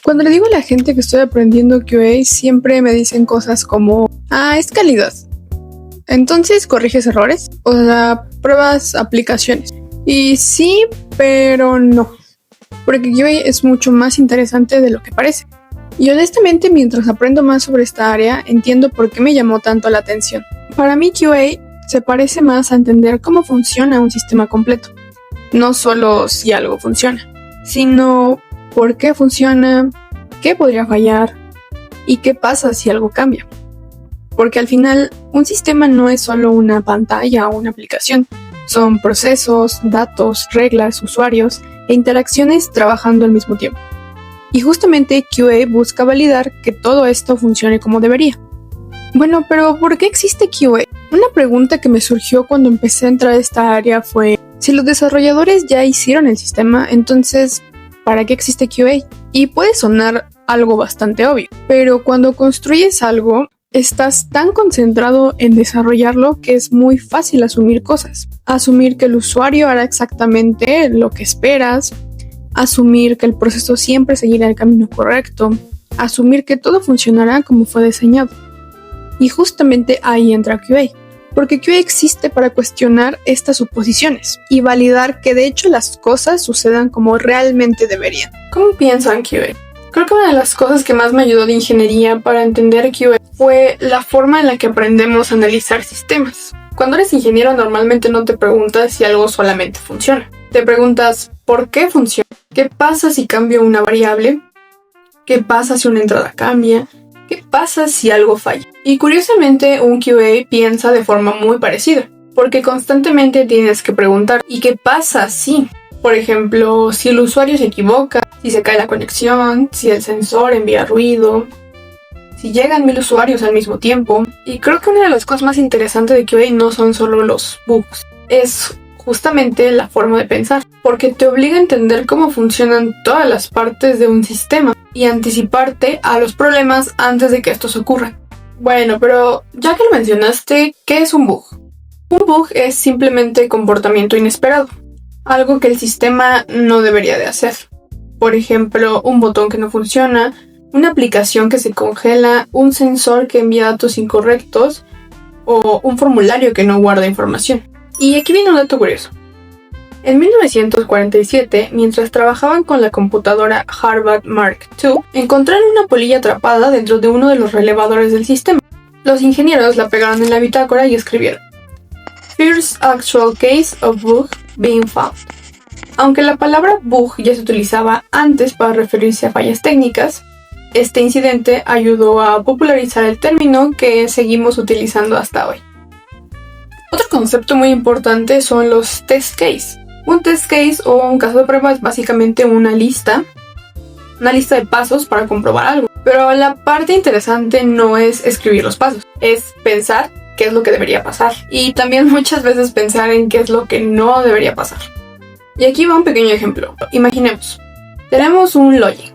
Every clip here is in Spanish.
Cuando le digo a la gente que estoy aprendiendo QA, siempre me dicen cosas como, es calidad. Entonces, ¿corriges errores? O sea, pruebas aplicaciones. Y sí, pero no. Porque QA es mucho más interesante de lo que parece. Y honestamente, mientras aprendo más sobre esta área, entiendo por qué me llamó tanto la atención. Para mí, QA se parece más a entender cómo funciona un sistema completo. No solo si algo funciona, sino por qué funciona, qué podría fallar y qué pasa si algo cambia. Porque al final, un sistema no es solo una pantalla o una aplicación. Son procesos, datos, reglas, usuarios e interacciones trabajando al mismo tiempo. Y justamente QA busca validar que todo esto funcione como debería. Bueno, pero ¿por qué existe QA? Una pregunta que me surgió cuando empecé a entrar a esta área fue, si los desarrolladores ya hicieron el sistema, entonces, ¿para qué existe QA? Y puede sonar algo bastante obvio, pero cuando construyes algo, estás tan concentrado en desarrollarlo que es muy fácil asumir cosas. Asumir que el usuario hará exactamente lo que esperas, asumir que el proceso siempre seguirá el camino correcto, asumir que todo funcionará como fue diseñado. Y justamente ahí entra QA, porque QA existe para cuestionar estas suposiciones y validar que de hecho las cosas sucedan como realmente deberían. ¿Cómo piensan QA? Creo que una de las cosas que más me ayudó de ingeniería para entender QA fue la forma en la que aprendemos a analizar sistemas. Cuando eres ingeniero normalmente no te preguntas si algo solamente funciona. Te preguntas ¿por qué funciona? ¿Qué pasa si cambio una variable? ¿Qué pasa si una entrada cambia? ¿Qué pasa si algo falla? Y curiosamente un QA piensa de forma muy parecida, porque constantemente tienes que preguntar ¿y qué pasa si? Por ejemplo, si el usuario se equivoca, si se cae la conexión, si el sensor envía ruido, si llegan 1000 usuarios al mismo tiempo. Y creo que una de las cosas más interesantes de QA no son solo los bugs, es justamente la forma de pensar, porque te obliga a entender cómo funcionan todas las partes de un sistema y anticiparte a los problemas antes de que estos ocurran. Bueno, pero ya que lo mencionaste, ¿qué es un bug? Un bug es simplemente comportamiento inesperado, algo que el sistema no debería de hacer. Por ejemplo, un botón que no funciona, una aplicación que se congela, un sensor que envía datos incorrectos o un formulario que no guarda información. Y aquí viene un dato curioso. En 1947, mientras trabajaban con la computadora Harvard Mark II, encontraron una polilla atrapada dentro de uno de los relevadores del sistema. Los ingenieros la pegaron en la bitácora y escribieron First actual case of bug being found. Aunque la palabra bug ya se utilizaba antes para referirse a fallas técnicas, este incidente ayudó a popularizar el término que seguimos utilizando hasta hoy. Otro concepto muy importante son los test case. Un test case o un caso de prueba es básicamente una lista de pasos para comprobar algo. Pero la parte interesante no es escribir los pasos, es pensar qué es lo que debería pasar. Y también muchas veces pensar en qué es lo que no debería pasar. Y aquí va un pequeño ejemplo. Imaginemos, tenemos un login.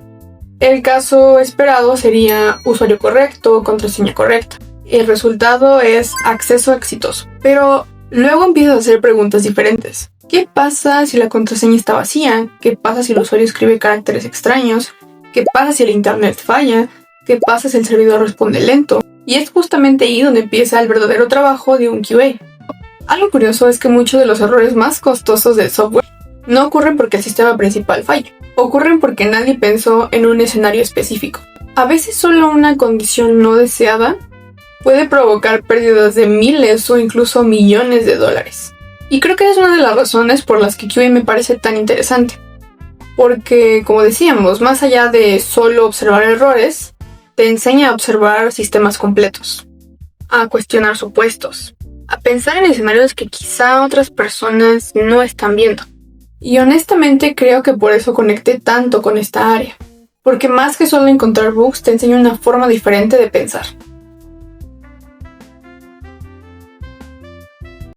El caso esperado sería usuario correcto, contraseña correcta. El resultado es acceso exitoso. Pero luego empiezas a hacer preguntas diferentes. ¿Qué pasa si la contraseña está vacía? ¿Qué pasa si el usuario escribe caracteres extraños? ¿Qué pasa si el internet falla? ¿Qué pasa si el servidor responde lento? Y es justamente ahí donde empieza el verdadero trabajo de un QA. Algo curioso es que muchos de los errores más costosos del software no ocurren porque el sistema principal falla. Ocurren porque nadie pensó en un escenario específico. A veces solo una condición no deseada puede provocar pérdidas de miles o incluso millones de dólares. Y creo que es una de las razones por las que QA me parece tan interesante. Porque, como decíamos, más allá de solo observar errores, te enseña a observar sistemas completos, a cuestionar supuestos, a pensar en escenarios que quizá otras personas no están viendo. Y honestamente creo que por eso conecté tanto con esta área. Porque más que solo encontrar bugs, te enseña una forma diferente de pensar.